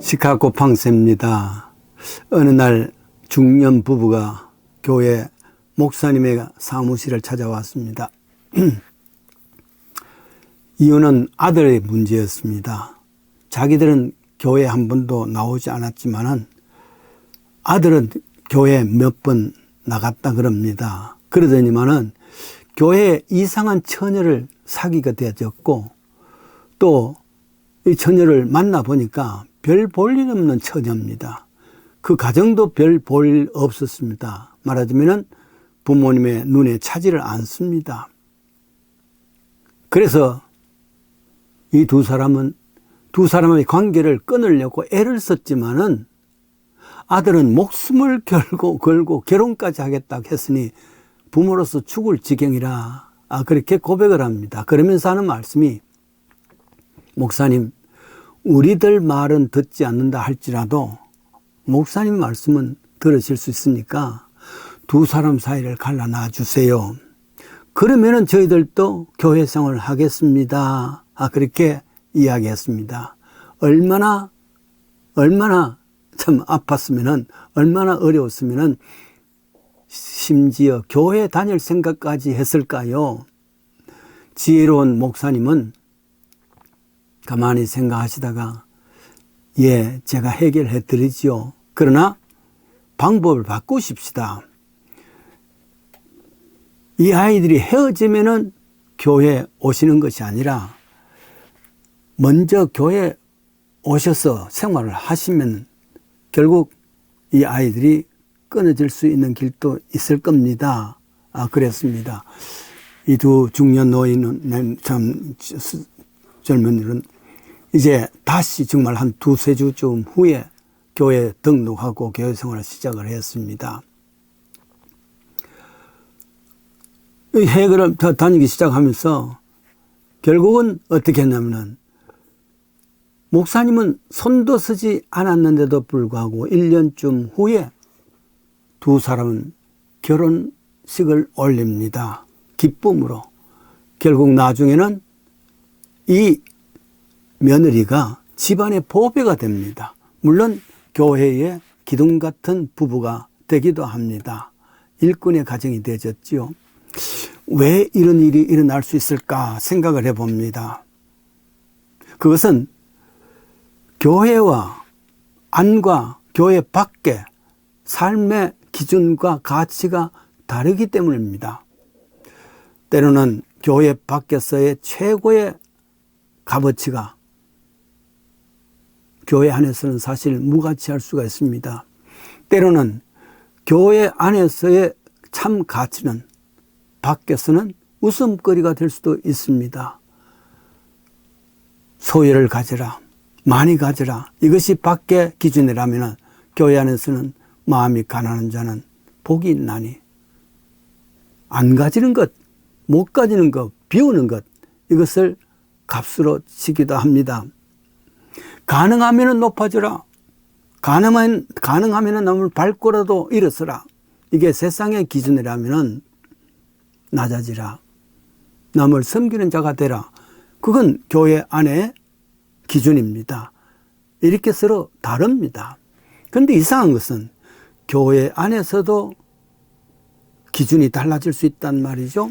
시카고 팡세입니다. 어느 날 중년 부부가 교회 목사님의 사무실을 찾아왔습니다. 이유는 아들의 문제였습니다. 자기들은 교회 한 번도 나오지 않았지만은 아들은 교회 몇 번 나갔다 그럽니다. 그러더니만은 교회에 이상한 처녀를 사귀게 되었고 또 이 처녀를 만나보니까 별 볼 일 없는 처녀입니다. 그 가정도 별 볼 일 없었습니다. 말하자면은 부모님의 눈에 차지를 않습니다. 그래서 이 두 사람의 관계를 끊으려고 애를 썼지만은 아들은 목숨을 걸고 결혼까지 하겠다고 했으니 부모로서 죽을 지경이라 그렇게 고백을 합니다. 그러면서 하는 말씀이, 목사님, 우리들 말은 듣지 않는다 할지라도 목사님 말씀은 들으실 수 있으니까 두 사람 사이를 갈라놔 주세요. 그러면은 저희들도 교회 생활을 하겠습니다. 그렇게 이야기했습니다. 얼마나 참 아팠으면은, 얼마나 어려웠으면은 심지어 교회 다닐 생각까지 했을까요? 지혜로운 목사님은 가만히 생각하시다가, 예, 제가 해결해 드리지요. 그러나 방법을 바꾸십시다. 이 아이들이 헤어지면은 교회 오시는 것이 아니라 먼저 교회 오셔서 생활을 하시면 결국 이 아이들이 끊어질 수 있는 길도 있을 겁니다. 그랬습니다. 이 두 중년 노인은, 참 젊은이들은 이제 다시 정말 한 두세 주쯤 후에 교회에 등록하고 교회 생활을 시작을 했습니다. 이 해결을 다니기 시작하면서 결국은 어떻게 했냐면은, 목사님은 손도 쓰지 않았는데도 불구하고 1년쯤 후에 두 사람은 결혼식을 올립니다. 기쁨으로. 결국 나중에는 이 며느리가 집안의 보배가 됩니다. 물론 교회의 기둥 같은 부부가 되기도 합니다. 일꾼의 가정이 되어졌지요. 왜 이런 일이 일어날 수 있을까 생각을 해봅니다. 그것은 교회와 안과 교회 밖의 삶의 기준과 가치가 다르기 때문입니다. 때로는 교회 밖에서의 최고의 값어치가 교회 안에서는 사실 무가치할 수가 있습니다. 때로는 교회 안에서의 참 가치는 밖에서는 웃음거리가 될 수도 있습니다. 소유를 가져라, 많이 가져라, 이것이 밖의 기준이라면 교회 안에서는 마음이 가난한 자는 복이 있나니, 안 가지는 것, 못 가지는 것, 비우는 것, 이것을 값으로 치기도 합니다. 가능하면 높아져라, 가능하면 남을 밟고라도 일어서라, 이게 세상의 기준이라면 낮아지라, 남을 섬기는 자가 되라, 그건 교회 안의 기준입니다. 이렇게 서로 다릅니다. 그런데 이상한 것은 교회 안에서도 기준이 달라질 수 있단 말이죠.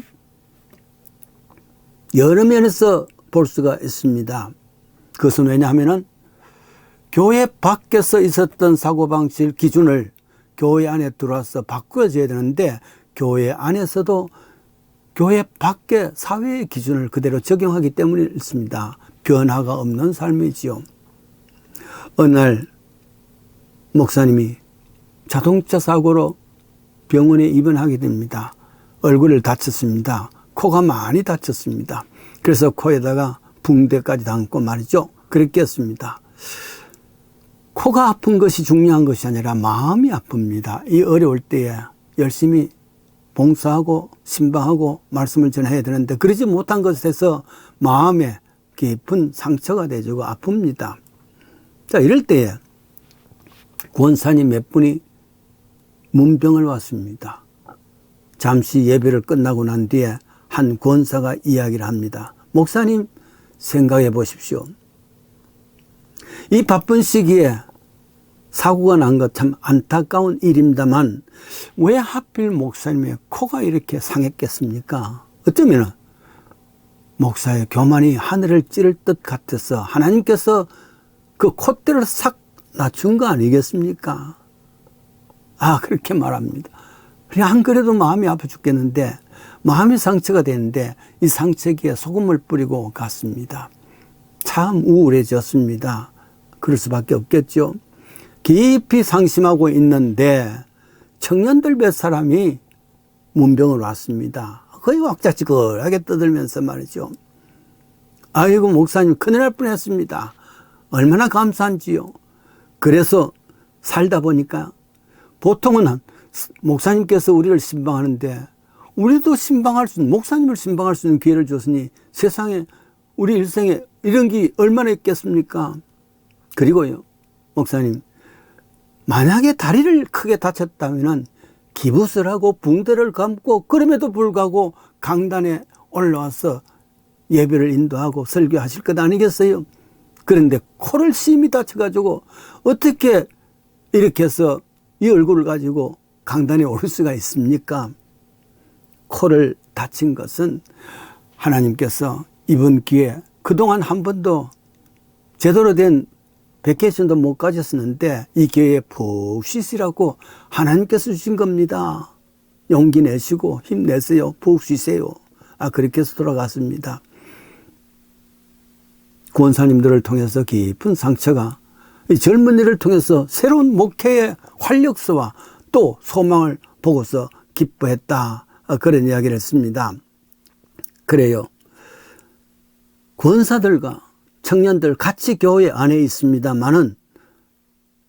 여러 면에서 볼 수가 있습니다. 그것은 왜냐하면 교회 밖에서 있었던 사고방식 기준을 교회 안에 들어와서 바꾸어져야 되는데, 교회 안에서도 교회 밖의 사회의 기준을 그대로 적용하기 때문에 있습니다. 변화가 없는 삶이지요. 어느 날 목사님이 자동차 사고로 병원에 입원하게 됩니다. 얼굴을 다쳤습니다. 코가 많이 다쳤습니다. 그래서 코에다가 붕대까지 담고 말이죠. 그렇게 했습니다. 코가 아픈 것이 중요한 것이 아니라 마음이 아픕니다. 이 어려울 때에 열심히 봉사하고 신방하고 말씀을 전해야 되는데 그러지 못한 것에서 마음에 깊은 상처가 되고 아픕니다. 자, 이럴 때에 권사님 몇 분이 문병을 왔습니다. 잠시 예배를 끝나고 난 뒤에 한 권사가 이야기를 합니다. 목사님, 생각해 보십시오. 이 바쁜 시기에 사고가 난 것 참 안타까운 일입니다만 왜 하필 목사님의 코가 이렇게 상했겠습니까? 어쩌면 목사의 교만이 하늘을 찌를 듯 같아서 하나님께서 그 콧대를 싹 낮춘 거 아니겠습니까? 그렇게 말합니다. 그냥 안 그래도 마음이 아파 죽겠는데 마음이 상처가 되는데 이 상처기에 소금을 뿌리고 갔습니다. 참 우울해졌습니다. 그럴 수밖에 없겠죠. 깊이 상심하고 있는데 청년들 몇 사람이 문병을 왔습니다. 거의 왁자지껄하게 떠들면서 말이죠. 아이고 목사님 큰일 날 뻔했습니다. 얼마나 감사한지요. 그래서 살다 보니까 보통은 목사님께서 우리를 신방하는데 우리도 목사님을 신방할 수 있는 기회를 줬으니 세상에 우리 일생에 이런 게 얼마나 있겠습니까? 그리고요 목사님 만약에 다리를 크게 다쳤다면 기붓을 하고 붕대를 감고 그럼에도 불구하고 강단에 올라와서 예배를 인도하고 설교하실 것 아니겠어요? 그런데 코를 심히 다쳐가지고 어떻게 이렇게 해서 이 얼굴을 가지고 강단에 오를 수가 있습니까? 코를 다친 것은 하나님께서 이번 기회에 그동안 한 번도 제대로 된 베케이션도 못 가졌었는데 이 기회에 푹 쉬시라고 하나님께서 주신 겁니다. 용기 내시고 힘내세요. 푹 쉬세요. 그렇게 해서 돌아갔습니다. 권사님들을 통해서 깊은 상처가 이 젊은이를 통해서 새로운 목회의 활력소와 또 소망을 보고서 기뻐했다. 그런 이야기를 했습니다. 그래요. 권사들과 청년들 같이 교회 안에 있습니다만은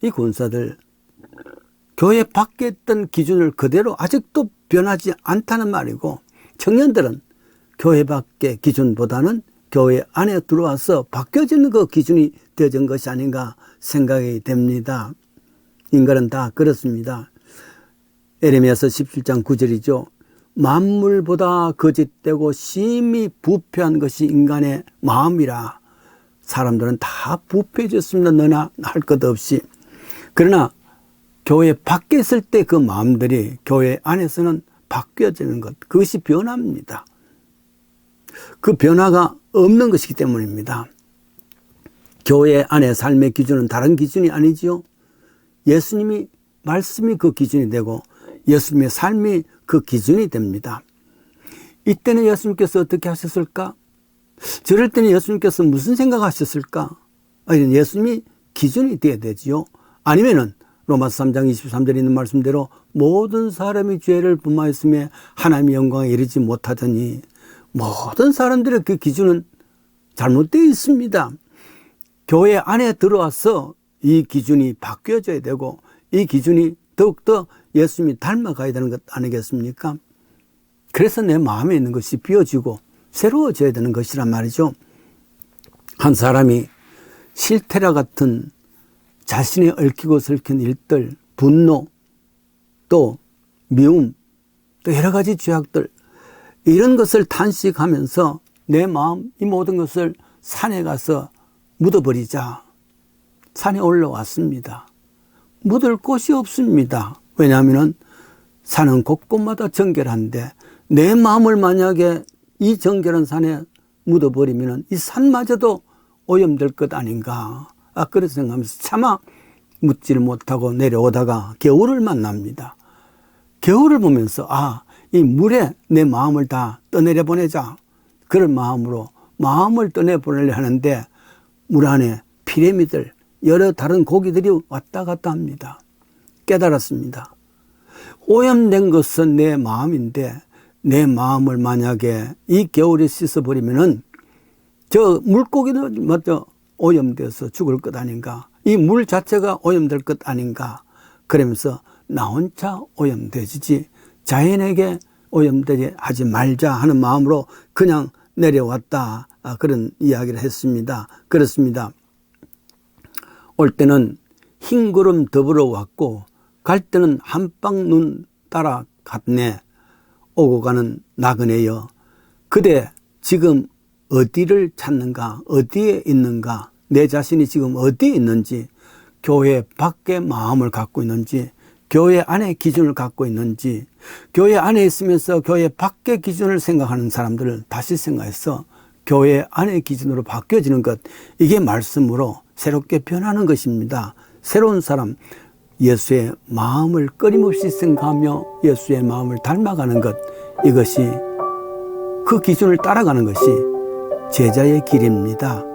이 권사들 교회 밖에 있던 기준을 그대로 아직도 변하지 않다는 말이고 청년들은 교회 밖의 기준보다는 교회 안에 들어와서 바뀌어지는 그 기준이 되어진 것이 아닌가 생각이 됩니다. 인간은 다 그렇습니다. 에레미야서 17장 9절이죠. 만물보다 거짓되고 심히 부패한 것이 인간의 마음이라. 사람들은 다 부패해졌습니다. 너나 할 것 없이. 그러나 교회 밖에 있을 때 그 마음들이 교회 안에서는 바뀌어지는 것. 그것이 변화입니다. 그 변화가 없는 것이기 때문입니다. 교회 안의 삶의 기준은 다른 기준이 아니지요. 예수님이 말씀이 그 기준이 되고 예수님의 삶이 그 기준이 됩니다. 이때는 예수님께서 어떻게 하셨을까? 저럴 때는 예수님께서 무슨 생각하셨을까? 예수님이 기준이 되어야 되지요. 아니면은 로마서 3장 23절에 있는 말씀대로 모든 사람이 죄를 범하였음에 하나님의 영광에 이르지 못하더니 모든 사람들의 그 기준은 잘못되어 있습니다. 교회 안에 들어와서 이 기준이 바뀌어져야 되고 이 기준이 더욱더 예수님이 닮아가야 되는 것 아니겠습니까? 그래서 내 마음에 있는 것이 비워지고 새로워져야 되는 것이란 말이죠. 한 사람이 실태라 같은 자신의 얽히고 설킨 일들, 분노, 또 미움, 또 여러 가지 죄악들 이런 것을 탄식하면서 내 마음 이 모든 것을 산에 가서 묻어버리자. 산에 올라왔습니다. 묻을 곳이 없습니다. 왜냐하면 산은 곳곳마다 정결한데 내 마음을 만약에 이 정결한 산에 묻어버리면 이 산마저도 오염될 것 아닌가. 그렇게 생각하면서 차마 묻지를 못하고 내려오다가 겨울을 만납니다. 겨울을 보면서 이 물에 내 마음을 다 떠내려 보내자. 그런 마음으로 마음을 떠내보내려 하는데 물 안에 피레미들 여러 다른 고기들이 왔다 갔다 합니다. 깨달았습니다. 오염된 것은 내 마음인데 내 마음을 만약에 이 겨울에 씻어버리면은 저 물고기도 먼저 오염돼서 죽을 것 아닌가. 이 물 자체가 오염될 것 아닌가. 그러면서 나 혼자 오염되지 자연에게 오염되지 하지 말자 하는 마음으로 그냥 내려왔다. 그런 이야기를 했습니다. 그렇습니다. 올 때는 흰 구름 더불어 왔고 갈 때는 한방 눈 따라 갔네. 오고 가는 나그네여 그대 지금 어디를 찾는가 어디에 있는가 내 자신이 지금 어디에 있는지 교회 밖에 마음을 갖고 있는지, 교회 안에 기준을 갖고 있는지, 교회 안에 있으면서 교회 밖의 기준을 생각하는 사람들을 다시 생각해서 교회 안의 기준으로 바뀌어지는 것, 이게 말씀으로 새롭게 변하는 것입니다. 새로운 사람, 예수의 마음을 끊임없이 생각하며 예수의 마음을 닮아가는 것, 이것이 그 기준을 따라가는 것이 제자의 길입니다.